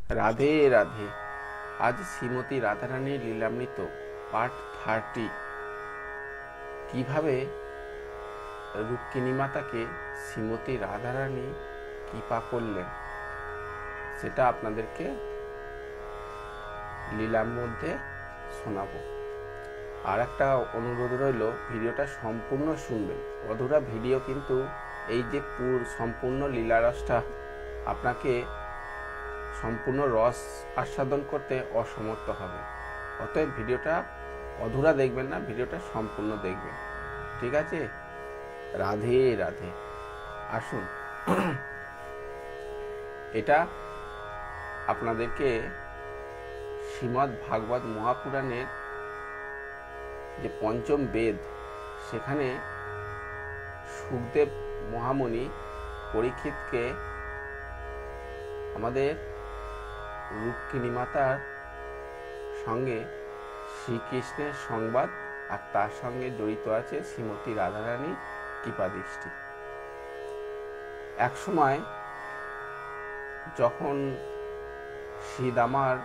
রাধে রাধে। আজ শ্রীমতী রাধারানীর লীলামৃত পার্ট 30। কিভাবে রুক্মিণী মাতাকে শ্রীমতী রাধারানী কৃপা করলেন সেটা আপনাদেরকে লীলার মধ্যে শোনাবো। আর একটা অনুরোধ রইল, ভিডিওটা সম্পূর্ণ শুনবেন। অধুরা ভিডিও কিন্তু এই যে সম্পূর্ণ লীলারসটা আপনাকে সম্পূর্ণ রস আস্বাদন করতে অসমর্থ হবে। অতএব ভিডিওটা অধুরা দেখবেন না, ভিডিওটা সম্পূর্ণ দেখবেন। ঠিক আছে? রাধে রাধে। আসুন, এটা আপনাদেরকে শ্রীমদ্ ভাগবত মহাপুরাণের যে পঞ্চম বেদ, সেখানে সুখদেব মহামুনি পরীক্ষিতকে আমাদের রুক্মিণী মাতার সঙ্গে শ্রীকৃষ্ণের সংবাদ, আর তার সঙ্গে জড়িত আছে শ্রীমতী রাধারানীর কৃপাদৃষ্টি। এক সময় যখন শ্রীদামার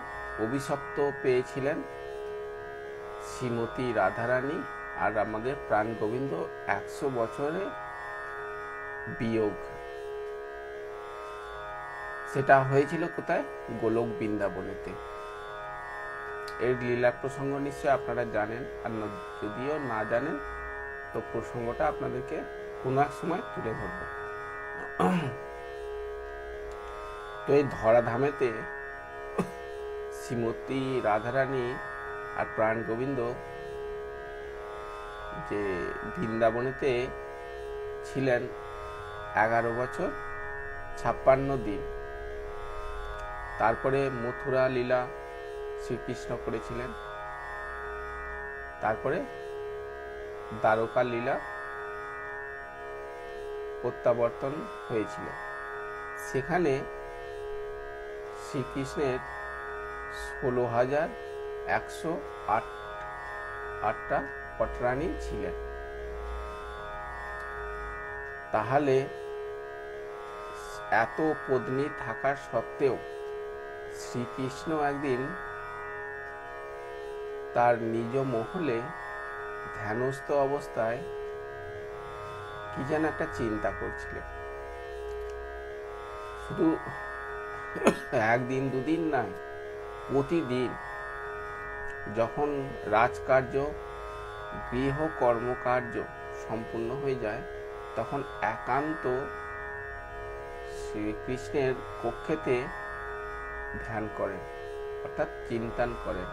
অভিশপ্ত পেয়েছিলেন শ্রীমতী রাধারানী আর আমাদের প্রাণ গোবিন্দ, 100 বছরে বিয়োগ, সেটা হয়েছিল কোথায়? গোলক বৃন্দাবনেতে। এর লীলা প্রসঙ্গ নিশ্চয় আপনারা জানেন, আর যদিও না জানেন তো প্রসঙ্গটা আপনাদেরকে কোনো এক সময় তুলে ধরব। তো এই ধরাধামেতে শ্রীমতী রাধারানী আর প্রাণ গোবিন্দ যে বৃন্দাবনেতে ছিলেন 11 বছর 56 দিন। তারপরে মথুরা লীলা শ্রীকৃষ্ণ করেছিলেন, তারপরে দ্বারকা লীলা প্রত্যাবর্তন হয়েছিল। সেখানে শ্রীকৃষ্ণের 16,108টা পটরানী ছিলেন। তাহলে এত পত্নী থাকার সত্ত্বেও শ্রীকৃষ্ণ একদিন তার নিজ মহলে ধ্যানস্থ অবস্থায় কি যেন একটা চিন্তা করছিলেন। শুধু একদিন দুদিন নয়, প্রতিদিন যখন রাজকার্য, গৃহ কর্মকার্য সম্পূর্ণ হয়ে যায়, তখন একান্ত শ্রীকৃষ্ণের কক্ষেতে ধ্যান করেন, অর্থাৎ চিন্তন করেন।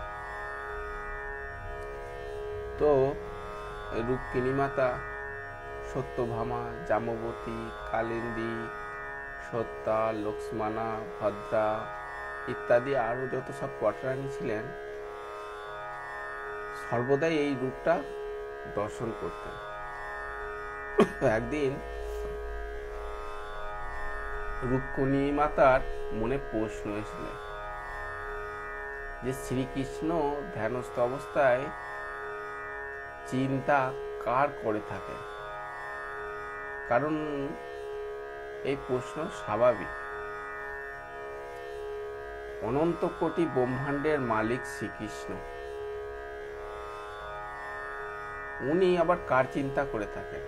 তো রুক্মিণী মাতা, সত্যভামা, জাম্বতী, কালিন্দী, সত্যা, লক্ষ্মণা, ভদ্রা ইত্যাদি আরো যত সব পটরানী ছিলেন, সর্বদাই এই রূপটা দর্শন করতেন। একদিন রুক্মিণী মাতার মনে প্রশ্ন এসেছিল যে শ্রীকৃষ্ণ ধ্যানস্থ অবস্থায় চিন্তা কার করে থাকে? কারণ এই প্রশ্ন স্বাভাবিক। অনন্ত কোটি ব্রহ্মাণ্ডের মালিক শ্রীকৃষ্ণ, উনি আবার কার চিন্তা করে থাকেন?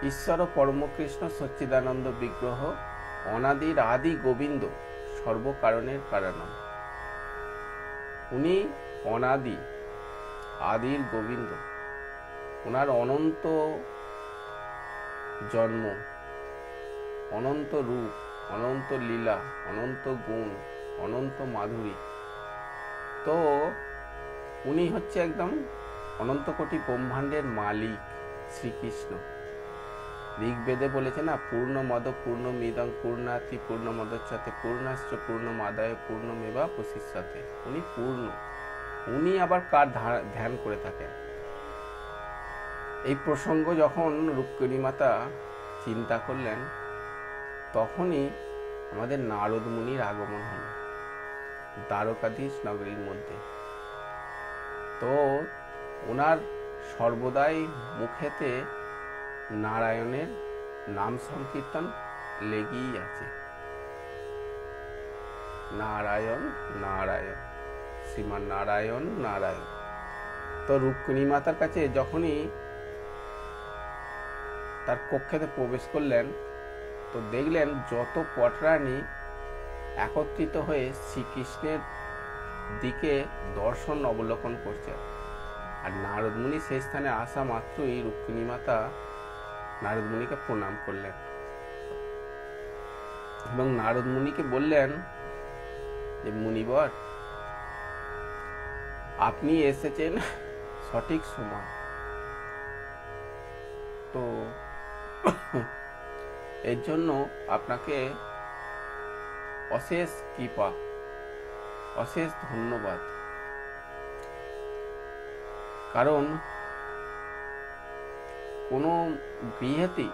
ঈশ্বর পরমকৃষ্ণ সচ্চিদানন্দ বিগ্রহ, অনাদির আদি গোবিন্দ, সর্বকারণের কারণ। উনি অনাদি, আদির গোবিন্দ। ওনার অনন্ত জন্ম, অনন্ত রূপ, অনন্ত লীলা, অনন্ত গুণ, অনন্ত মাধুরী। তো উনি হচ্ছে একদম অনন্ত কোটি ব্রহ্মাণ্ডের মালিক শ্রীকৃষ্ণ। ঋগ্বেদে বলেছে না, পূর্ণমদ পূর্ণমিদং পূর্ণাতি পূর্ণমদচ্যতে পূর্ণাশ্চ পূর্ণমাদায় পূর্ণমেবাবশিষ্যতে। উনি পূর্ণ। উনি আবার কার ধ্যান করে থাকেন? এই প্রসঙ্গ যখন রুক্মিণী মাতা চিন্তা করলেন, তখনই আমাদের নারদ মুনির আগমন হল দ্বারকাধীশ নগরীর মধ্যে। তো ওনার সর্বদাই মুখেতে নারায়ণের নাম সংকীর্তন লেগেই আছে। নারায়ণ নারায়ণ, শ্রীমান নারায়ণ নারায়ণ। তো রুক্মিণী মাতার কাছে যখনই তার কক্ষেতে প্রবেশ করলেন, তো দেখলেন যত পটরানী একত্রিত হয়ে শ্রীকৃষ্ণের দিকে দর্শন অবলোকন করছে। আর নারদ মুনি সেই স্থানে আসা মাত্রই রুক্মিণী মাতা নারদ মুনিকে প্রণাম করলেন এবং নারদ মুনিকে বললেন যে মুনিবর, আপনি এসেছেন সঠিক সময়। তো এর জন্য আপনাকে অশেষ কৃপা, অশেষ ধন্যবাদ। কারণ কোনো গৃহেতে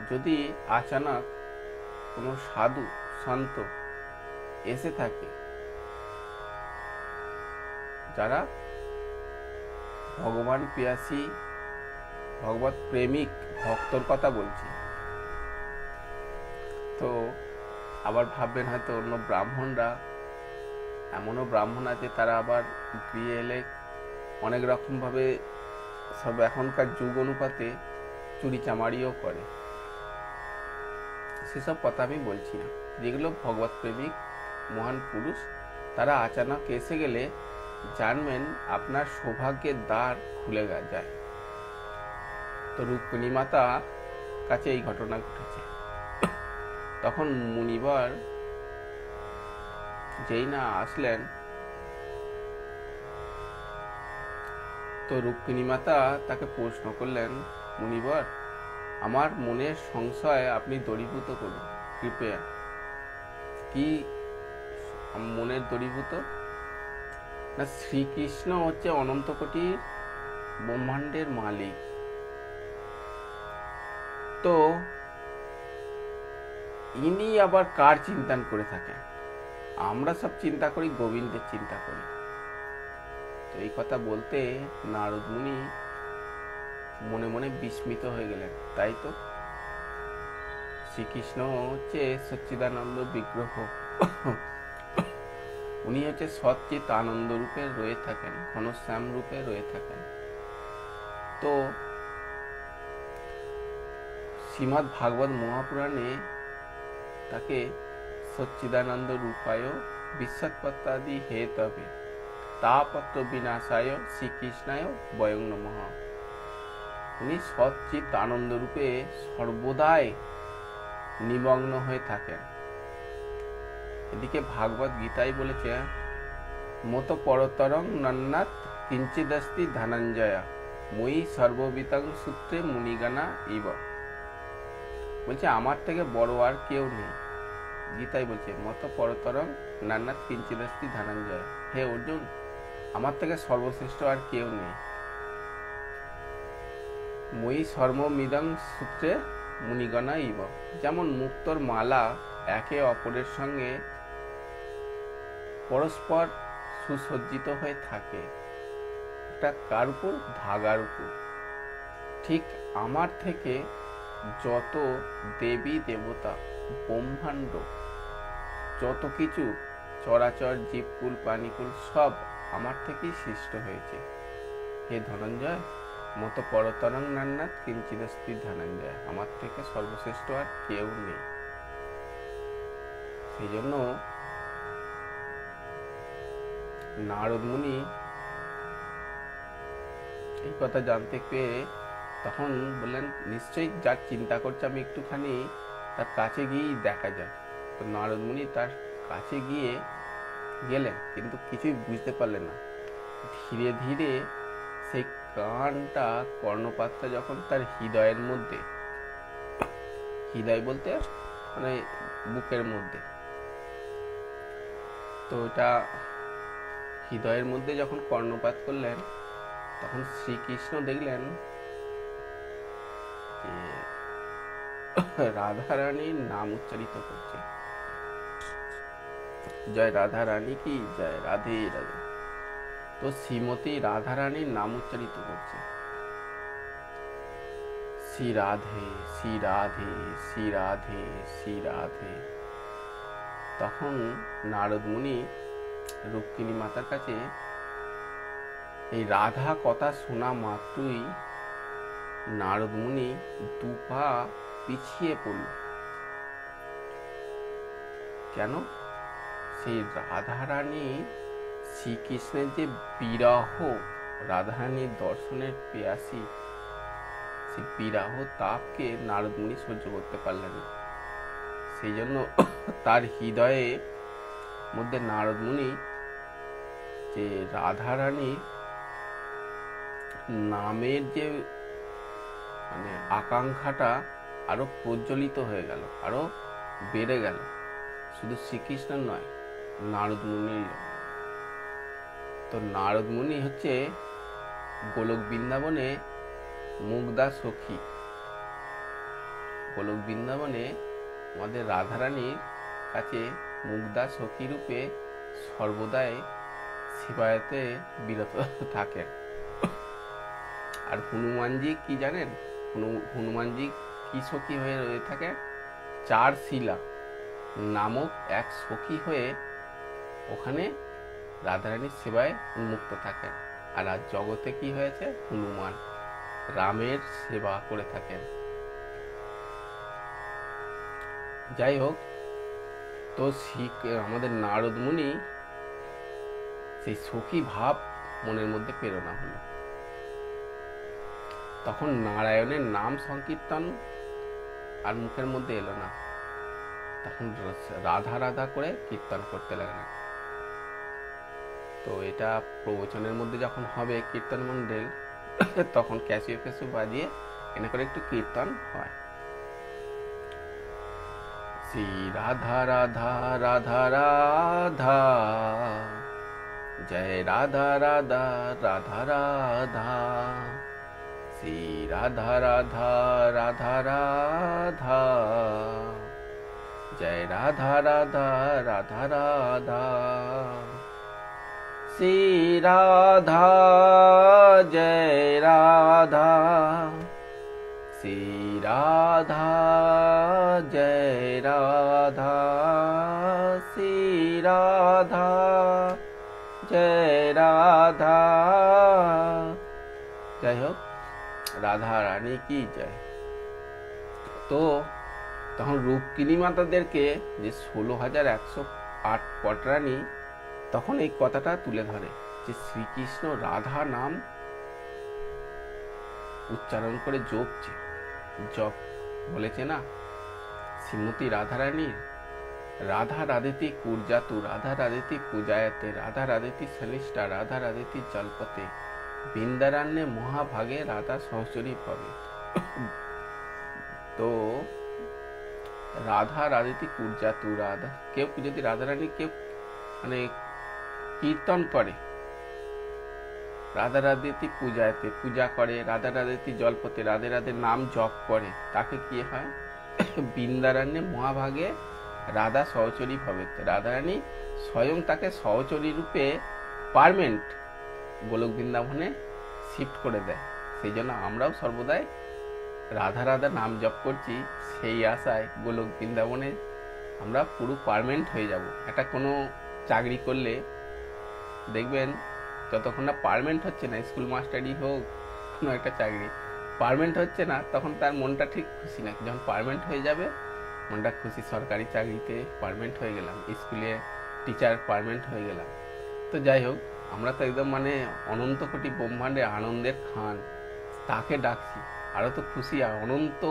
যদি আচানক কোনো সাধু সন্ত এসে থাকে, যারা ভগবান প্রিয়াসী ভগবত প্রেমিক ভক্তর কথা বলছি, তো আবার ভাববেন হয়তো অন্য ব্রাহ্মণরা, এমনও ব্রাহ্মণ আছে তারা আবার গৃহে এলে অনেক রকমভাবে সব এখনকার যুগ অনুপাতে চুরি চামারিও করে। সেসব কথা আমি বলছি না। যেগুলো ভগবত প্রেমিক মহান পুরুষ, তারা আচানক এসে গেলে জানবেন আপনার সৌভাগ্যের দ্বার খুলে যায়। তো রুক্মিণী মাতা কাছে এই ঘটনা ঘটেছে। তখন মুনিবার যেই না আসলেন, তো রুক্মিণী মাতা তাকে প্রশ্ন করলেন, মুনিবর, আমার মনের সংশয় আপনি দূরীভূত করুন কৃপয়া। কি মনের দূরীভূত? না, শ্রীকৃষ্ণ হচ্ছে অনন্ত কোটির ব্রহ্মাণ্ডের মালিক। তো ইনি আবার কার চিন্তন করে থাকেন? আমরা সব চিন্তা করি, গোবিন্দের চিন্তা করি। তো এই কথা বলতে নারদ মুনি মনে মনে বিস্মিত হয়ে গেলেন। তাই তো, শ্রীকৃষ্ণ হচ্ছে সচ্চিদানন্দ বিগ্রহ, উনি হচ্ছে সচ্চিত আনন্দ রূপে রয়ে থাকেন, ঘনশ্যাম রূপে রয়ে থাকেন। তো শ্রীমদ্ ভাগবত মহাপুরাণে তাকে সচ্চিদানন্দ রূপায় বিশ্বৎপত্তাদি হেতবে তাপত্র বিনাশায় শ্রীকৃষ্ণায় বয়ং নমঃ। উনি সচ্চিত আনন্দ রূপে সর্বদাই নিমগ্ন হয়ে থাকেন। এদিকে ভাগবত গীতাই বলেছে, মত পরতরং নন্নাথ কিঞ্চিদস্তি ধনঞ্জয়া মই সর্ববিতং সূত্রে মুনিগণা ইব। বলছে আমার থেকে বড় আর কেউ নেই। গীতাই বলছে, মত পরতরং নন্নাথ কিঞ্চিদস্তি ধনঞ্জয়া। হে অর্জুন, আমার থেকে সর্বশ্রেষ্ঠ আর কেউ নেই। মই সর্বমিদং সূত্রে মুনিগণা ইব। যেমন মুক্তোর মালা একে অপরের সঙ্গে পরস্পর সুসজ্জিত হয়ে থাকে একটা কার উপর? ধাগার উপর। ঠিক আমার থেকে যত দেবী দেবতা, ব্রহ্মাণ্ড, যত কিছু চরাচর জীবকুল প্রাণীকুল সব আমার থেকেই সৃষ্ট হয়েছে। হে ধনঞ্জয়, মত পরতরং নান্নাথ কিঞ্চিদস্তি ধনঞ্জয়। আমার থেকে সর্বশ্রেষ্ঠ আর কেউ নেই। সেই জন্য নারদ মুনি এই কথা জানতে পেয়ে তখন বললেন, নিশ্চয়ই যার চিন্তা করছে আমি একটুখানি তার কাছে গিয়েই দেখা যায়। তো নারদ মুনি তার কাছে গেলেন, কিন্তু কিছুই বুঝতে পারলেন না। ধীরে ধীরে সেই কানটা, কর্ণপাতটা যখন তার হৃদয়ের মধ্যে, হৃদয় বলতে মানে বুকের মধ্যে, তো এটা হৃদয়ের মধ্যে যখন কর্ণপাত করলেন, তখন শ্রীকৃষ্ণ দেখলেন যে রাধারানীর নাম উচ্চারিত করছে। জয় রাধা রানী কি জয়, রাধে রাধে। তো শ্রীমতী রাধারানীর নাম উচ্চারিত করছে, শ্রী রাধে শ্রী রাধে শ্রী রাধে শ্রী রাধে। তখন নারদ মুনি রুক্মিণী মাতার কাছে এই রাধা কথা শোনা মাত্রই নারদ মুনি দু পা পিছিয়ে পড়ল। কেন? সেই রাধারানী শ্রীকৃষ্ণের যে বিরহ, রাধারানীর দর্শনের পেয়াসী, সেই বিরহ তাপকে নারদ মুনি সহ্য করতে পারলেন না। সেই জন্য তার হৃদয়ে মধ্যে নারদ মুনি যে রাধারানী নামের যে মানে আকাঙ্ক্ষাটা আরো প্রজ্বলিত হয়ে গেল, আরো বেড়ে গেল। শুধু শ্রীকৃষ্ণের নয়, নারদ মুনির। তো নারদ মুনি হচ্ছে গোলক বৃন্দাবনে মুগ্ধা সখী। গোলক বৃন্দাবনে আমাদের রাধারানীর কাছে মুগ্ধা সখী রূপে সর্বদাই সেবায়তে বিরত থাকেন। আর হনুমানজি কি জানেন? হনুমানজি কি সখী হয়ে রয়ে থাকে? চার শিলা নামক এক সখী হয়ে ওখানে রাধারানীর সেবায় উন্মুক্ত থাকেন। আর আজ জগতে কি হয়েছে? হনুমান রামের সেবা করে থাকেন। যাই হোক, তো আমাদের নারদ মুনি সেই সখী ভাব মনের মধ্যে প্রেরণা হলো। তখন নারায়ণের নাম সংকীর্তন আর মুখের মধ্যে এলো না, তখন রাধা রাধা করে কীর্তন করতে লাগলেন। তো এটা প্রবচনের মধ্যে যখন হবে কীর্তন মন্ডল, তখন ক্যাসিও ফেসু বাজিয়ে এনে করে একটু কীর্তন হয়। শ্রী রাধা রাধা রাধা রাধা, জয় রাধা রাধা রাধা রাধা, শ্রী রাধা রাধা রাধা রাধা, জয় রাধা রাধা রাধা রাধা, শ্রী রাধা জয় রাধা, শ্রী রাধা জয় রাধা, শ্রী রাধা জয় রাধা। যাই হোক, রাধা রানী কি জয়। তো তখন রুক্মিণী মাতাদেরকে যে 16,108 পটরানী তখন এই কথাটা তুলে ধরে যে শ্রীকৃষ্ণ রাধা নাম উচ্চারণ করে জপছে। জপ বলেছে না শ্রীমতী রাধারানীর, রাধা রাধেতি কুর্জাতু, রাধা রাধেতি পূজায়তে, রাধা রাধেতি সনিষ্ঠা, রাধা রাধেতি জল্পতে, বৃন্দারণ্যে মহাভাগে রাধা সহচরী পাবে। তো রাধা রাধেতি কুর্জাতু, রাধা কেউ যদি রাধারানী কেউ মানে কীর্তন করে, রাধা রাধেতি পূজায়তে পূজা করে, রাধা রাধেতি জল্পতে রাধে রাধে নাম জপ করে, তাকে কি হয়? বৃন্দারণ্যে মহাভাগে রাধা সহচরী ভবে, রাধারানী স্বয়ং তাকে সহচরী রূপে পার্মানেন্ট গোলক বৃন্দাবনে শিফট করে দেয়। সেই জন্য আমরাও সর্বদাই রাধা রাধা নাম জপ করছি, সেই আশায় গোলক বৃন্দাবনে আমরা পুরো পার্মানেন্ট হয়ে যাব। একটা কোনো চাকরি করলে দেখবেন যতক্ষণ না পার্মানেন্ট হচ্ছে না, স্কুল মাস্টারই হোক কোনো একটা চাকরি পার্মানেন্ট হচ্ছে না, তখন তার মনটা ঠিক খুশি না। যখন পার্মানেন্ট হয়ে যাবে মনটা খুশি, সরকারি চাকরিতে পার্মানেন্ট হয়ে গেলাম, স্কুলে টিচার পার্মানেন্ট হয়ে গেলাম। তো যাই হোক, আমরা তো একদম মানে অনন্ত কোটি ব্রহ্মাণ্ডে আনন্দের খান, তাকে ডাকছি। আরও তো খুশি, অনন্ত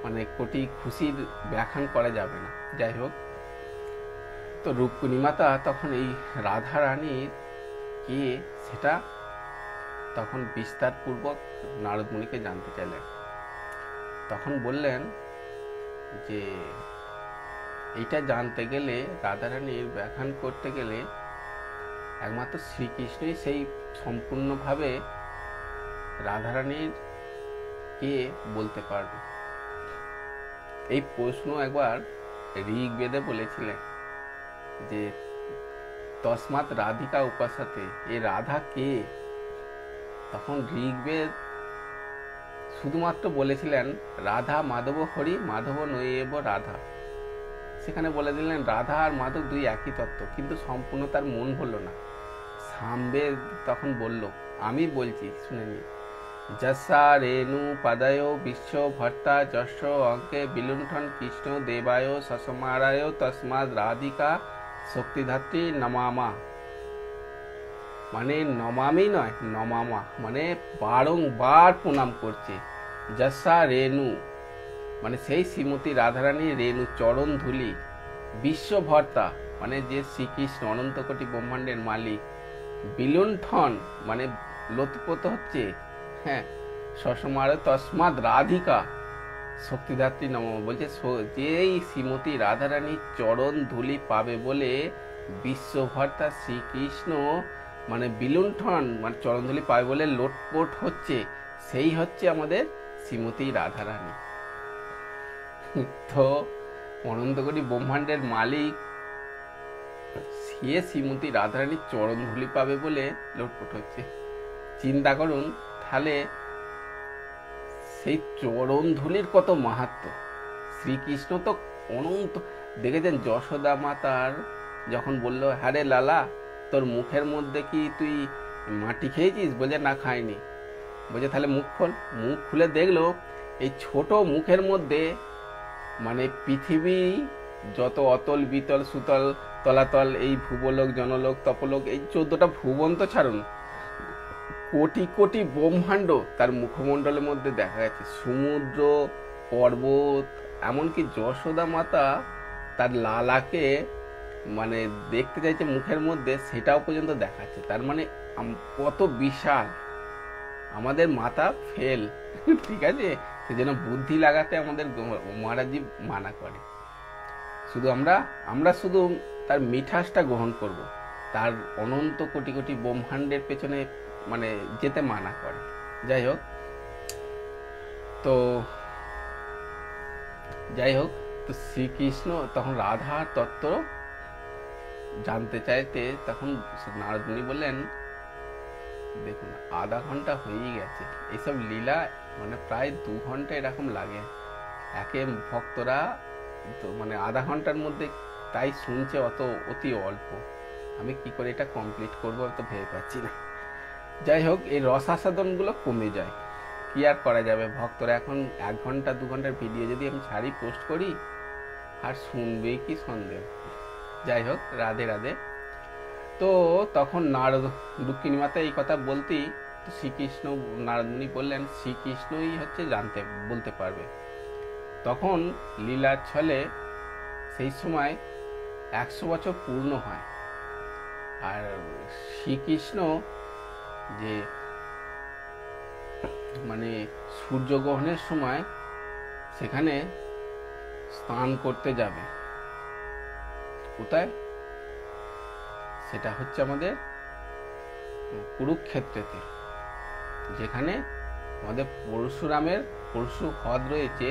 মানে কোটি খুশির ব্যাখ্যান করা যাবে না। যাই হোক, তো রুক্মিণী মাতা তখন এই রাধা রানীর কে সেটা তখন বিস্তারপূর্বক নারদ মুনিকে জানতে চাইলেন। তখন বললেন যে এইটা জানতে গেলে, রাধারানীর ব্যাখ্যান করতে গেলে একমাত্র শ্রীকৃষ্ণই সেই সম্পূর্ণভাবে রাধারানীর কে বলতে পারবে। এই প্রশ্ন একবার ঋগ্বেদে বলেছিলেন যে তসমাৎ রাধিকা উপাসতে, এ রাধা কে? তখন ঋগ্বেদ শুধুমাত্র বলেছিলেন রাধা মাধব হরি, মাধব নৈব রাধা। সেখানে বলে দিলেন রাধা আর মাধব দুই একই তত্ত্ব, কিন্তু সম্পূর্ণ তার মন ভরল না। সামবেদ তখন বলল, আমি বলছি শুনে নি। যস্যা রেণু পাদায় বিশ্ব ভর্তা যশ অঙ্কে বিলুণ্ঠন কৃষ্ণ দেবায় সসমারায় তস্মাদ রাধিকা শক্তিধাত্রী নমামা। মানে নমামি নয়, নমামা মানে বারংবার প্রণাম করছে। যস্যা রেণু মানে সেই শ্রীমতী রাধারানীর রেণু চরণ ধুলি, বিশ্বভর্তা মানে যে শ্রীকৃষ্ণ অনন্ত কোটি ব্রহ্মাণ্ডের মালিক, বিলুণ্ঠন মানে লোতপোত হচ্ছে, হ্যাঁ, সসমার তস্মাদ রাধিকা শক্তিধাত্রী নম বলছে, যেই শ্রীমতী রাধারানীর চরণ ধুলি পাবে বলে বিশ্বভর্তা শ্রীকৃষ্ণ মানে বিলুণ্ঠন মানে চরণ ধুলি পাবে বলে লোটপোট হচ্ছে, সেই হচ্ছে আমাদের শ্রীমতী রাধারানী। তো অনন্ত কোটি ব্রহ্মাণ্ডের মালিক সে শ্রীমতী রাধারানীর চরণ ধুলি পাবে বলে লোটপোট হচ্ছে। চিন্তা করুন তাহলে সেই চরণ ধুলির কত মাহাত্ম। শ্রীকৃষ্ণ তো অনন্ত, দেখেছেন যশোদা মাতার যখন বলল, হ্যাঁ রে লালা তোর মুখের মধ্যে কি তুই মাটি খেয়েছিস? বলে না খাইনি। বলছে তাহলে মুখ খোল। মুখ খুলে দেখলো এই ছোট মুখের মধ্যে মানে পৃথিবী যত অতল বিতল সুতল তলাতল, এই ভুবলোক জনলোক তপলোক, এই 14টা ভুবন তো ছাড়ুন, কোটি কোটি ব্রহ্মাণ্ড তার মুখমণ্ডলের মধ্যে দেখা গেছে। সমুদ্র, পর্বত, এমনকি যশোদা মাতা তার লালাকে মানে দেখতে চাইছে মুখের মধ্যে, সেটাও পর্যন্ত দেখাচ্ছে। তার মানে কত বিশাল। আমাদের মাথা ফেল, ঠিক আছে, সেজন্য বুদ্ধি লাগাতে আমাদের মহারাজজি মানা করে। শুধু আমরা শুধু তার মিঠাসটা গ্রহণ করব, তার অনন্ত কোটি কোটি ব্রহ্মাণ্ডের পেছনে মানে যেতে মানা করে। যাই হোক, তো শ্রীকৃষ্ণ তখন রাধার তত্ত্ব জানতে চাইতে তখন নারদমুনি বললেন, দেখুন আধা ঘন্টা হয়েই গেছে, এইসব লীলা মানে প্রায় 2 ঘন্টা এরকম লাগে। একে ভক্তরা তো মানে আধা ঘন্টার মধ্যে তাই শুনছে অতি অল্প, আমি কি করে এটা কমপ্লিট করবো তো ভেবে পাচ্ছি না। যাই হোক, এই রসাস্বাদনগুলো কমে যায়, কি আর করা যাবে। ভক্তরা এখন 1 ঘন্টা 2 ঘন্টার ভিডিও যদি আমি ছাড়ি পোস্ট করি, আর শুনবেই কি সন্দেহ। যাই হোক, রাধে রাধে। তো তখন নারদ দুঃখিনী মাতা এই কথা বলতেই তো শ্রীকৃষ্ণ নারদমুনি বললেন শ্রীকৃষ্ণই হচ্ছে বলতে পারবে। তখন লীলার ছলে সেই সময় 100 বছর পূর্ণ হয়, আর শ্রীকৃষ্ণ যে মানে সূর্যগ্রহণের সময় সেখানে স্নান করতে যাবে। কোথায়? সেটা হচ্ছে আমাদের কুরুক্ষেত্রেতে, যেখানে আমাদের পরশুরামের পরশু হ্রদ রয়েছে,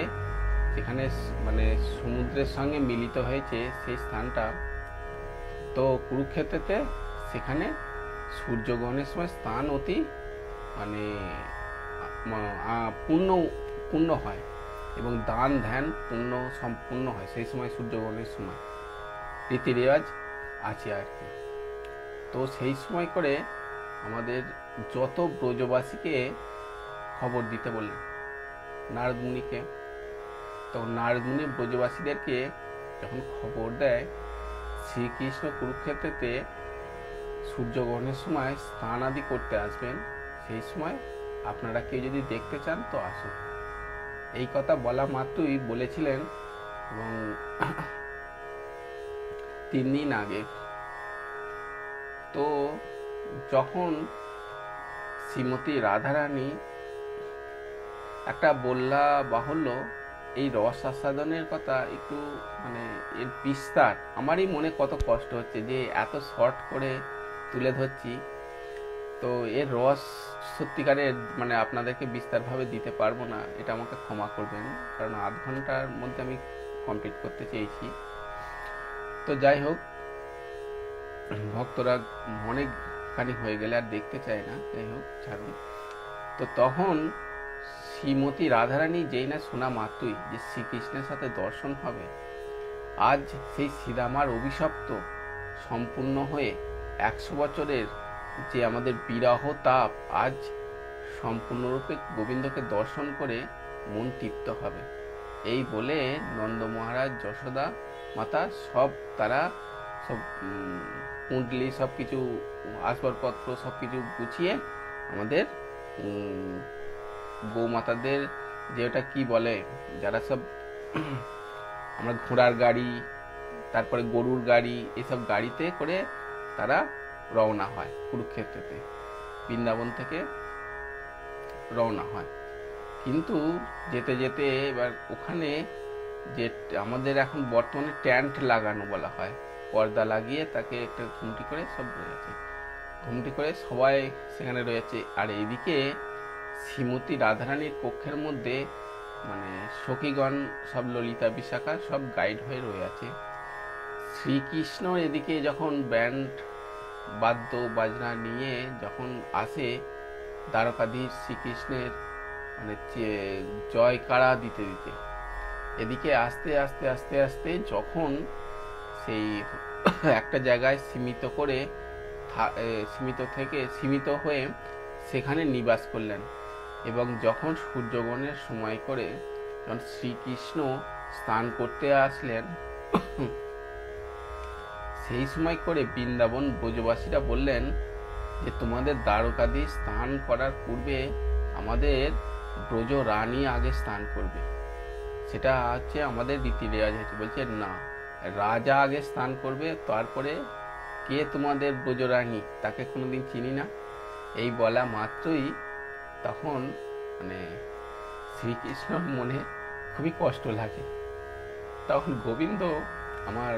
যেখানে মানে সমুদ্রের সঙ্গে মিলিত হয়েছে সেই স্থানটা। তো কুরুক্ষেত্রেতে সেখানে সূর্যগ্রহণের সময় স্নান অতি মানে পূর্ণ হয় এবং দান ধ্যান পূর্ণ সম্পূর্ণ হয় সেই সময়, সূর্যগ্রহণের সময় রীতি রেওয়াজ আছে আর কি। তো সেই সময় করে আমাদের যত ব্রজবাসীকে খবর দিতে বললেন নারদমুনিকে। তো নারদমুনি ব্রজবাসীদেরকে যখন খবর দেয় শ্রীকৃষ্ণ কুরুক্ষেত্রেতে সূর্যগ্রহণের সময় স্নান আদি করতে আসবেন, সেই সময় আপনারা কেউ যদি দেখতে চান তো আসুন। এই কথা বলা মাত্রই বলেছিলেন, এবং 3 দিন আগে। তো যখন শ্রীমতী রাধারানী একটা বললা বাহুল্য এই রস আস্বাদনের কথা একটু মানে এর বিস্তার, আমারই মনে কত কষ্ট হচ্ছে যে এত শর্ট করে তুলে ধরছি। তো এর রস সত্যিকারের মানে আপনাদেরকে বিস্তারভাবে দিতে পারবো না, এটা আমাকে ক্ষমা করবেন, কারণ 1/2 ঘন্টার মধ্যে আমি কমপ্লিট করতে চেয়েছি। তো যাই হোক, ভক্তরা অনেকখানি হয়ে গেলে আর দেখতে চায় না, যাই হোক ছাড়ুন। তো তখন শ্রীমতী রাধারানী যেই না শোনা মাত্রই যে শ্রীকৃষ্ণের সাথে দর্শন হবে, আজ সেই শ্রীরামার অভিশপ্ত সম্পূর্ণ হয়ে 100 বছরের যে আমাদের বিরহ তাপ আজ সম্পূর্ণরূপে গোবিন্দকে দর্শন করে মন তৃপ্ত হবে। এই বলে নন্দ মহারাজ, যশোদা মাতা সব তারা সব কুণ্ডলি সব কিছু আসবাবপত্র সব কিছু গুছিয়ে আমাদের গৌমাতাদের, যেটা কি বলে, যারা সব আমরা ঘোড়ার গাড়ি, তারপরে গরুর গাড়ি, এসব গাড়িতে করে তারা রওনা হয় কুরুক্ষেত্রেতে, বৃন্দাবন থেকে রওনা হয়। কিন্তু যেতে যেতে এবার ওখানে যে আমাদের এখন বর্তমানে ট্যান্ট লাগানো বলা হয়, পর্দা লাগিয়ে তাকে একটা ঘুমটি করে সব রয়েছে, ঘুমটি করে সবাই সেখানে রয়েছে। আর এদিকে শ্রীমতী রাধারানীর কক্ষের মধ্যে মানে সখীগণ সব ললিতা বিশাখা সব গাইড হয়ে রয়েছে। শ্রীকৃষ্ণ এদিকে যখন ব্যান্ড বাদ্য বাজনা নিয়ে যখন আসে দ্বারকাধীশ শ্রীকৃষ্ণের মানে জয়কারা দিতে দিতে, এদিকে আস্তে আস্তে আস্তে আস্তে যখন সেই একটা জায়গায় সীমিত হয়ে সেখানে নিবাস করলেন, এবং যখন সূর্যগ্রহণের সময় করে যখন শ্রীকৃষ্ণ স্নান করতে আসলেন, সেই সময় করে বৃন্দাবন ব্রজবাসীরা বললেন যে তোমাদের দ্বারকাধীশ স্নান করার পূর্বে আমাদের ব্রজ রানী আগে স্নান করবে। সেটা হচ্ছে আমাদের রীতি রেওয়াজ হচ্ছে। বলছে না, রাজা আগে স্নান করবে, তারপরে কে তোমাদের ব্রজরানী তাকে কোনোদিন চিনি না। এই বলা মাত্রই তখন মানে শ্রীকৃষ্ণর মনে খুবই কষ্ট লাগে। তখন গোবিন্দ আমার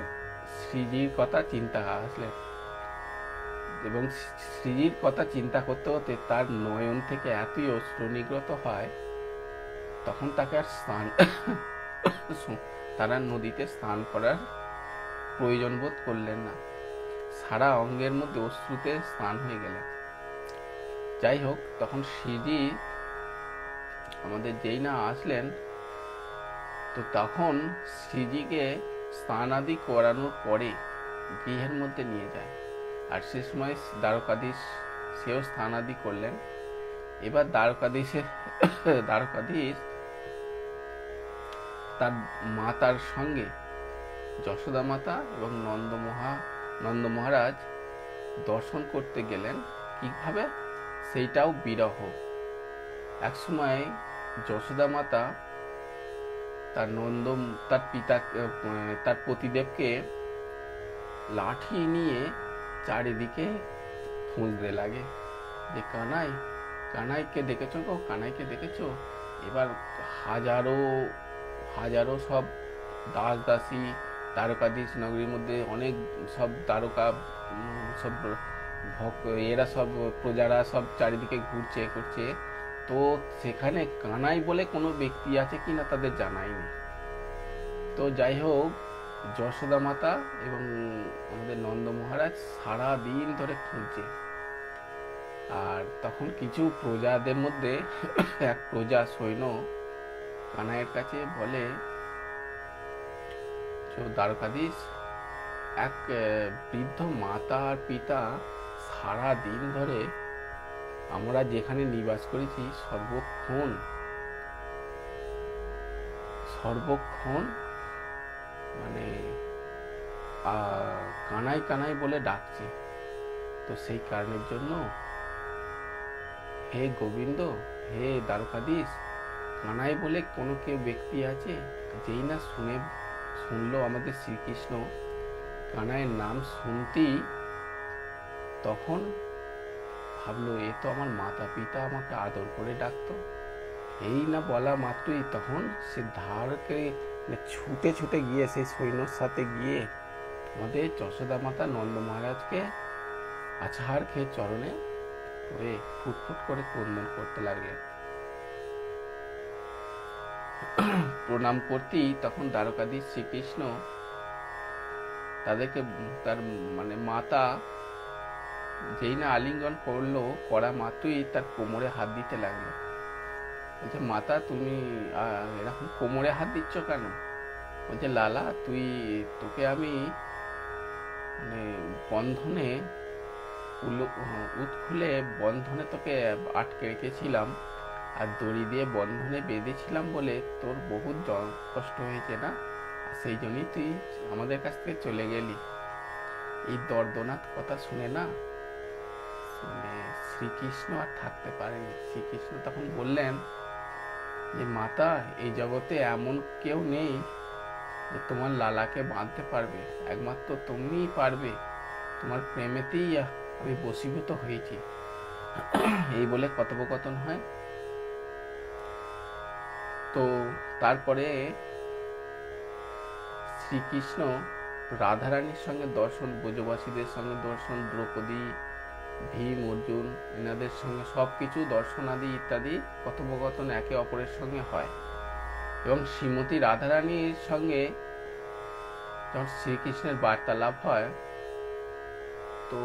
শ্রীজির কথা চিন্তা আসলেন, এবং শ্রীজির কথা চিন্তা করতে করতে তার নয়ন থেকে এতই অশ্রু নির্গত হয়, তখন তাকে আর তারা নদীতে স্নান করার প্রয়োজন বোধ করলেন না, সারা অঙ্গের মধ্যে অশ্রুতে স্নান হয়ে গেলেন। যাই হোক, তখন শ্রীজি আমাদের যেই না আসলেন, তো তখন শ্রীজিকে স্নান আদি করানোর পরে গৃহের মধ্যে নিয়ে যায়। আর সে সময় দ্বারকাধীশ সেও স্নান আদি করলেন। এবার দ্বারকাধীশ তার মাতার সঙ্গে যশোদা মাতা এবং নন্দ মহারাজ দর্শন করতে গেলেন। কিভাবে? সেইটাও বিরহ। এক সময় যশোদা মাতা তার পতিদেবকে লাঠি নিয়ে চারিদিকে খুঁজতে লাগে যে কানাইকে দেখেছো গো, কানাইকে দেখেছো? এবার হাজারো সব দাস দাসী দ্বারকাধীশ নগরীর মধ্যে অনেক সব দ্বারকা সব এরা সব প্রজারা সব চারিদিকে ঘুরছে, তো সেখানে কানাই বলে কোনো ব্যক্তি আছে কিনা তাদের জানাই নেই। তো যাই হোক, যশোদা মাতা এবং আমাদের নন্দ মহারাজ সারা দিন ধরে খুঁজছে। আর তখন কিছু প্রজাদের মধ্যে এক প্রজা সৈন্য কানাইয়ের কাছে বলে, দ্বারকাধীশ, এক বৃদ্ধ মাতা আর পিতা সারা দিন ধরে আমরা যেখানে নিবাস করেছি সর্বক্ষণ মানে কানাই বলে ডাকছে। তো সেই কারণের জন্য হে গোবিন্দ, হে দ্বারকাধীশ, কানাই বলে কোনো কেউ ব্যক্তি আছে? যেই না শুনলো আমাদের শ্রীকৃষ্ণ কানাইয়ের নাম শুনতেই তখন ভাবলো এ তো আমার মাতা পিতা আমাকে আদর করে ডাকতো। এই না বলা মাত্রই তখন সে ধারকে ছুটে গিয়ে সেই সৈন্যর সাথে গিয়ে আমাদের যশোদা মাতা নন্দ মহারাজকে আছাড় খেয়ে চরণে করে ফুটফুট করে ক্রন্দন করতে লাগলেন। প্রণাম করতেই তখন দ্বারকাধীশ শ্রীকৃষ্ণ তাদেরকে তার মানে মাতা যেই না আলিঙ্গন করলো, করা মাত্রই তার কোমরে হাত দিতে লাগলো। বলছে, মাতা তুমি এরকম কোমরে হাত দিচ্ছ কেন? বলছে লালা তোকে আমি মানে বন্ধনে উৎখুলে বন্ধনে তোকে আটকে রেখেছিলাম, আর দড়ি দিয়ে বন্ধনে বেঁধেছিলাম বলে তোর বহুত কষ্ট হয়েছে না, আর সেই জন্যই তুই আমাদের কাছ থেকে চলে গেলি। এই দর্দনাথ কথা শুনে না মানে শ্রীকৃষ্ণ আর থাকতে পারেনি। শ্রীকৃষ্ণ তখন বললেন যে মাতা, এই জগতে এমন কেউ নেই যে তোমার লালাকে বাঁধতে পারবে, একমাত্র তুমিই পারবে, তোমার প্রেমেতেই আমি বশীভূত হয়েছি। এই বলে কথোপকথন হয়। তো তারপরে শ্রীকৃষ্ণ রাধারানীর সঙ্গে দর্শন, ব্রজবাসীদের সঙ্গে দর্শন, দ্রৌপদী, ভীম, অর্জুন এনাদের সঙ্গে সব কিছু দর্শন আদি ইত্যাদি কথোপকথন একে অপরের সঙ্গে হয়। এবং শ্রীমতী রাধারানীর সঙ্গে যখন শ্রীকৃষ্ণের বার্তালাপ হয়, তো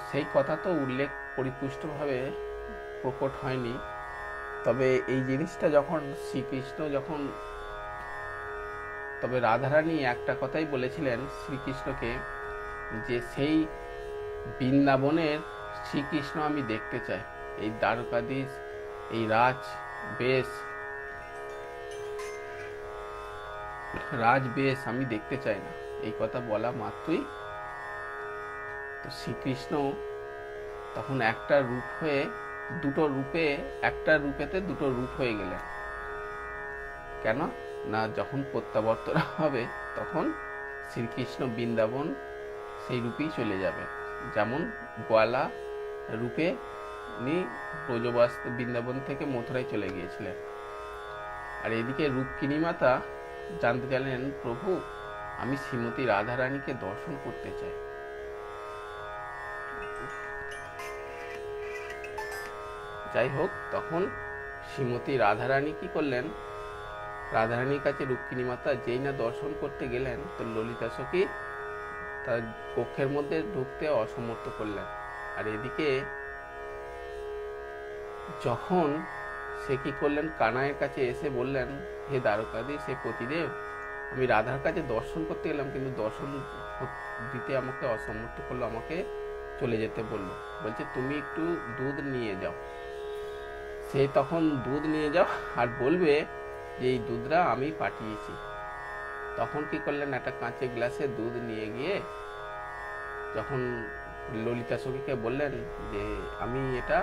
সেই কথা তো উল্লেখ পরিপুষ্টভাবে প্রকট হয়নি, তবে এই জিনিসটা যখন শ্রীকৃষ্ণ তবে রাধারানী একটা কথাই বলেছিলেন শ্রীকৃষ্ণকে, যে সেই বৃন্দাবনের শ্রীকৃষ্ণ আমি দেখতে চাই, এই দ্বারকাধীশ, এই রাজবেশ আমি দেখতে চাই না। এই কথা বলা মাত্রই তো শ্রীকৃষ্ণ তখন একটা রূপ হয়ে একটা রূপেতে দুটো রূপ হয়ে গেলেন। কেন না, যখন প্রত্যাবর্তন হবে তখন শ্রীকৃষ্ণ বৃন্দাবন সেই রূপেই চলে যাবে। যেমন গোয়ালা রূপে উনি ব্রজবাস বৃন্দাবন থেকে মথুরায় চলে গিয়েছিলেন। আর এদিকে রূপকিনী মাতা জানতে চাইলেন, প্রভু আমি শ্রীমতী রাধারানীকে দর্শন করতে চাই। যাই হোক, তখন শ্রীমতী রাধারানী কি করলেন, রাধারানীর কাছে রূপকিনী মাতা যেই না দর্শন করতে গেলেন, তো ললিতা সখী তার কক্ষের মধ্যে ঢুকতে অসমর্থ করলেন। আর এদিকে যখন সে কি করলেন, কানাইয়ের কাছে এসে বললেন, হে দ্বারকাধীশ, হে পতিদেব, আমি রাধার কাছে দর্শন করতে গেলাম, কিন্তু দর্শন দিতে আমাকে অসমর্থ করলো, আমাকে চলে যেতে বললো। বলছে তুমি একটু দুধ নিয়ে যাও। সে তখন দুধ নিয়ে যাও আর বলবে যে এই দুধটা আমি পাঠিয়েছি। তখন কি করলেন, একটা কাঁচের গ্লাসে দুধ নিয়ে গিয়ে যখন ললিতা সখীকে বললেন যে আমি এটা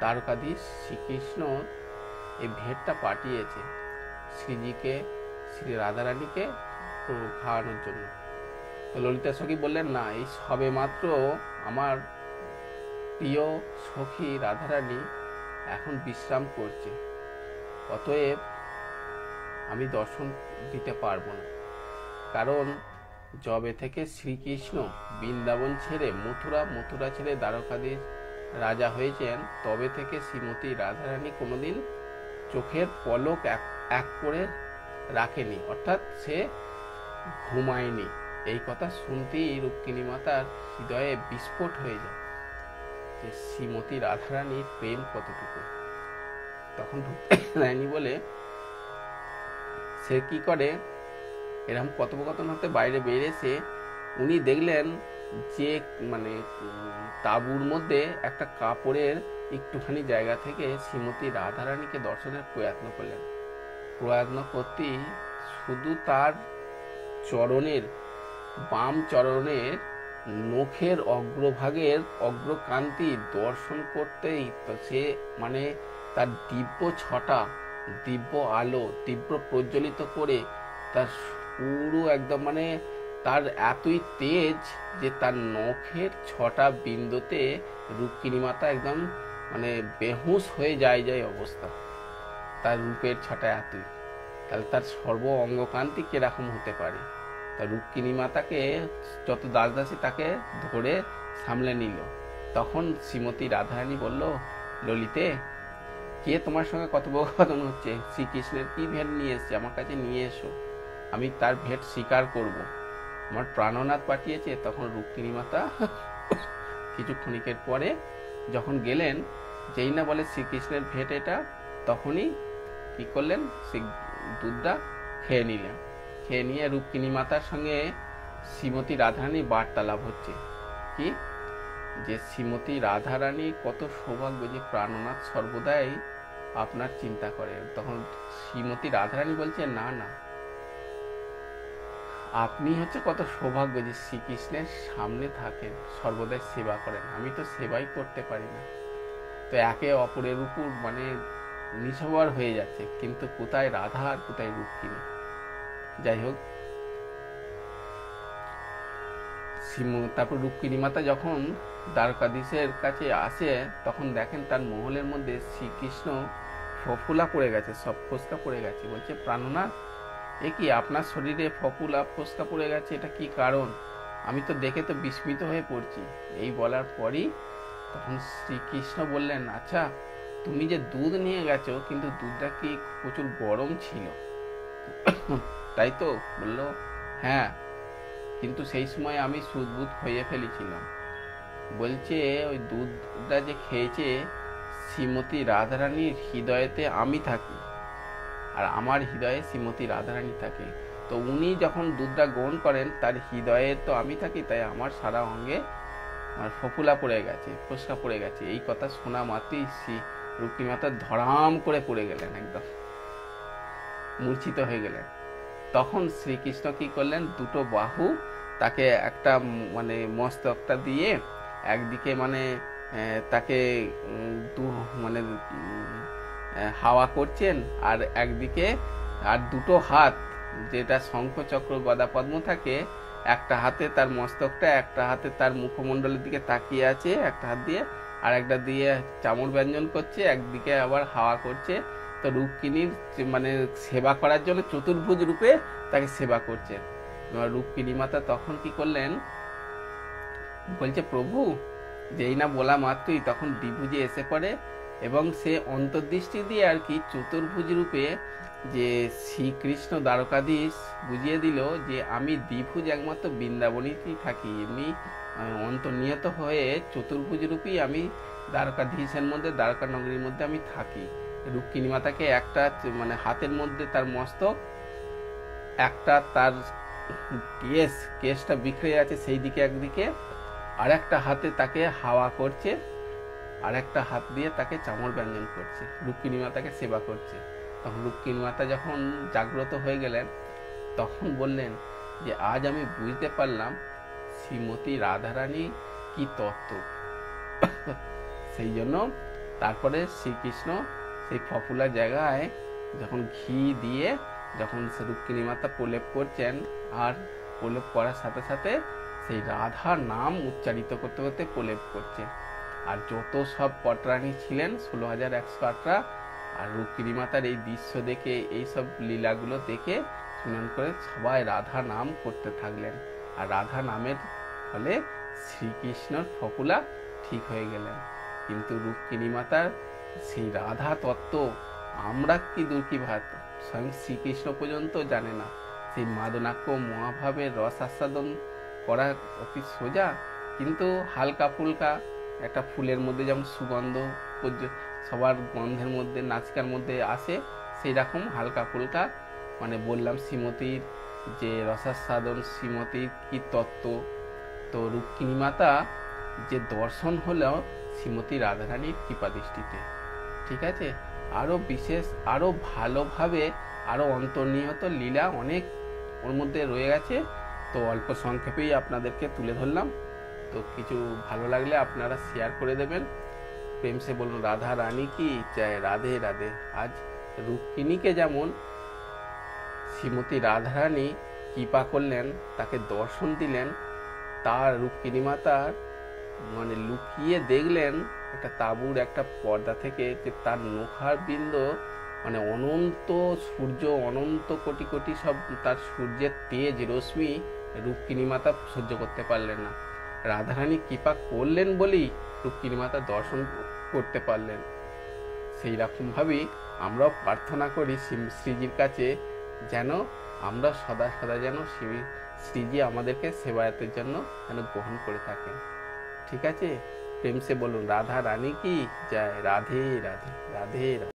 দ্বারকাধীশ শ্রীকৃষ্ণ এই ভেটটা পাঠিয়েছে শ্রীজিকে, শ্রী রাধারানীকে খাওয়ানোর জন্য। তো ললিতা সখী বললেন, না, এই সবে মাত্র আমার প্রিয় সখী রাধারানী এখন বিশ্রাম করছে, অতএব আমি দর্শন দিতে পারবো না। কারণ যবে থেকে শ্রীকৃষ্ণ বৃন্দাবন ছেড়ে মথুরা ছেড়ে দ্বারকাধীশ রাজা হয়েছেন, তবে থেকে শ্রীমতী রাধারানী কোনোদিন চোখের পলক এক করে রাখেনি, অর্থাৎ সে ঘুমায়নি। এই কথা শুনতেই রূপকিনী মাতার হৃদয়ে বিস্ফোট হয়ে যায় যে শ্রীমতী রাধারানীর প্রেম কতটুকু। তখন ঢুকতে দেয়নি বলে সে কি করে, এরকম কথোপকথন হতে বাইরে বেরিয়েছে, উনি দেখলেন যে মানে তাঁবুর মধ্যে একটা কাপড়ের একটুখানি জায়গা থেকে শ্রীমতী রাধারানীকে দর্শনের প্রয়ত্ন করতেই শুধু তার বাম চরণের নখের অগ্রভাগের অগ্রকান্তি দর্শন করতেই তো সে মানে তার দিব্য আলো তীব্র প্রজ্বলিত করে তার পুরো একদম মানে তার এতই তেজ যে তার নখের 6টা বিন্দুতে রূপকিনী মাতা একদম মানে বেহুশ হয়ে যায় অবস্থা। তার রূপের 6টা এতই, তাহলে তার সর্ব অঙ্গকান্তি কিরকম হতে পারে। তা রূপকিনী মাতাকে যত দাসদাসী তাকে ধরে সামলে নিল। তখন শ্রীমতী রাধারানী বলল, ললিতে, কে তোমার সঙ্গে কথোপকথন হচ্ছে? শ্রীকৃষ্ণের কি ভেট নিয়ে এসছে, আমার কাছে নিয়ে এসো, আমি তার ভেট স্বীকার করব। আমার প্রাণনাথ পাঠিয়েছে। তখন রূপকিনী মাতা কিছুক্ষণিকের পরে যখন গেলেন, যেই না বলে শ্রীকৃষ্ণের ভেট এটা, তখনই কি করলেন, সেই দুধটা খেয়ে নিলেন। খেয়ে নিয়ে রুক্মিণী মাতার সঙ্গে শ্রীমতী রাধারানী বার্তালাপ হচ্ছে কি, যে শ্রীমতী রাধারানী কত সৌভাগ্য যে প্রাণনাথ সর্বদাই আপনার চিন্তা করে। তখন শ্রীমতী রাধারানী বলছে, না না, আপনি হচ্ছে কত সৌভাগ্য যে শ্রীকৃষ্ণের সামনে থাকেন, সর্বদাই সেবা করেন, আমি তো সেবাই করতে পারি না। তো একে অপরের উপর মানে নির্ভর হয়ে যাচ্ছে, কিন্তু কোথায় রাধা আর কোথায় রুক্মিণী। যাই হোক, তারপর রুক্মিণী মাতা যখন দ্বারকাধীশের কাছে আসে, তখন দেখেন তার মহলের মধ্যে শ্রীকৃষ্ণ ফফুলা পড়ে গেছে, সব ফোসকা পড়ে গেছে। বলছে, প্রাণনাথ, এ কি আপনার শরীরে ফফুলা ফোসকা পড়ে গেছে, এটা কি কারণ? আমি তো দেখে তো বিস্মিত হয়ে পড়ছি। এই বলার পরই তখন শ্রীকৃষ্ণ বললেন, আচ্ছা, তুমি যে দুধ নিয়ে গেছো, কিন্তু দুধটা কি প্রচুর গরম ছিল, তাই তো? বললো, হ্যাঁ, কিন্তু সেই সময় আমি সুদবুদ হয়ে ফেলেছিলাম। বলছে, ওই দুধটা যে খেয়েছে, শ্রীমতী রাধারানীর হৃদয়েতে আমি থাকি, আর আমার হৃদয়ে শ্রীমতী রাধারানী থাকে। তো উনি যখন দুধটা গ্রহণ করেন, তার হৃদয়ে তো আমি থাকি, তাই আমার সারা অঙ্গে আমার ফফুলা পড়ে গেছে, ফোসকা পড়ে গেছে। এই কথা শোনা মাত্রই শ্রী রুক্মিণী মাতা ধরাম করে পড়ে গেলেন, একদম মূর্ছিত হয়ে গেলেন। তখন শ্রীকৃষ্ণ কি করলেন, দুটো বাহু তাকে একটা মানে মস্তকটা দিয়ে একদিকে মানে তাকে মানে হাওয়া করছেন, আর একদিকে আর দুটো হাত, যেটা শঙ্খ চক্র গদা পদ্ম থাকে, একটা হাতে তার মস্তকটা, একটা হাতে তার মুখমণ্ডলের দিকে তাকিয়ে আছে একটা হাত দিয়ে, আর একটা দিয়ে চামর ব্যঞ্জন করছে, একদিকে আবার হাওয়া করছে। তো রুক্মিণীর মানে সেবা করার জন্য চতুর্ভুজ রূপে তাকে সেবা করছেন। রুক্মিণী মাতা তখন কি করলেন, বলছে, প্রভু, যেই না বলা মাত্রই তখন দ্বিভুজে এসে পড়ে, এবং সে অন্তর্দৃষ্টি দিয়ে আর কি চতুর্ভুজ রূপে যে শ্রীকৃষ্ণ দ্বারকাধীশ বুঝিয়ে দিল যে আমি দ্বিভুজ একমাত্র বৃন্দাবনেই থাকি, এমনি অন্তর্নিয়ত হয়ে চতুর্ভুজ রূপেই আমি দ্বারকাধীশের মধ্যে, দ্বারকা নগরীর মধ্যে আমি থাকি। রুক্মিণী মাতাকে একটা মানে হাতের মধ্যে তার মস্তক, একটা তার কেশটা বিখরে আছে সেই দিকে একদিকে, আর একটা হাতে তাকে হাওয়া করছে, আর একটা হাত দিয়ে তাকে চামর ব্যঞ্জন করছে, রুক্মিণী মাতাকে সেবা করছে। তখন রুক্মিণী মাতা যখন জাগ্রত হয়ে গেলেন, তখন বললেন যে আজ আমি বুঝতে পারলাম শ্রীমতী রাধারানী কি তত্ত্ব। সেই জন্য তারপরে শ্রীকৃষ্ণ সেই ফফুলা জায়গায় যখন ঘি দিয়ে যখন রুক্মিণী মাতা প্রলেপ করছেন, আর প্রলেপ করার সাথে সাথে সেই রাধার নাম উচ্চারিত করতে করতে প্রলেপ করছেন। আর যত সব পটরানী ছিলেন 16,108টা, আর রুক্মিণী মাতার এই দৃশ্য দেখে, এই সব লীলাগুলো দেখে শুনান করে সবাই রাধা নাম করতে থাকলেন। আর রাধা নামের ফলে শ্রীকৃষ্ণর ফফুলা ঠিক হয়ে গেলেন। কিন্তু রুক্মিণী মাতার সেই রাধা তত্ত্ব আমরা কি দূর কি ভাত, স্বয়ং শ্রীকৃষ্ণ পর্যন্ত জানে না। সেই মাদনাক্য মহাভাবের রস আস্বাদন করা অতি সোজা, কিন্তু হালকা ফুলকা একটা ফুলের মধ্যে যেমন সুগন্ধ সবার গন্ধের মধ্যে নাচিকার মধ্যে আসে, সেই রকম হালকা ফুলকা মানে বললাম শ্রীমতীর যে রসাস্বাদন, শ্রীমতীর কি তত্ত্ব। তো রুক্মিণী মাতা যে দর্শন হলো শ্রীমতী রাধারানীর কৃপাদৃষ্টিতে, ঠিক আছে। আরও বিশেষ, আরও ভালোভাবে, আরও অন্তর্নিহিত লীলা অনেক ওর মধ্যে রয়ে গেছে। তো অল্প সংক্ষেপেই আপনাদেরকে তুলে ধরলাম। তো কিছু ভালো লাগলে আপনারা শেয়ার করে দেবেন। প্রেম সে বলুন রাধা রানী কি জয়, রাধে রাধে। আজ রুক্মিণীকে যেমন শ্রীমতী রাধারানী কৃপা করলেন, তাকে দর্শন দিলেন, তার রুক্মিণী মাতার মানে লুকিয়ে দেখলেন একটা তাঁবুর একটা পর্দা থেকে, যে তার নখার বিন্দ মানে অনন্ত সূর্য, অনন্ত কোটি কোটি সব তার সূর্যের তেজ রশ্মি রুক্মিণী মাতা সহ্য করতে পারলেন না। রাধারানী কৃপা করলেন বলেই রুক্মিণী মাতা দর্শন করতে পারলেন। সেই রকমভাবেই আমরাও প্রার্থনা করি শ্রীজির কাছে, যেন আমরা সদা সদা যেন শ্রীজি আমাদেরকে সেবায়তের জন্য যেন গ্রহণ করে থাকেন। ঠিক আছে, প্রেম সে বলুন রাধা রানী কি জয়, রাধে রাধে, রাধে রাধে।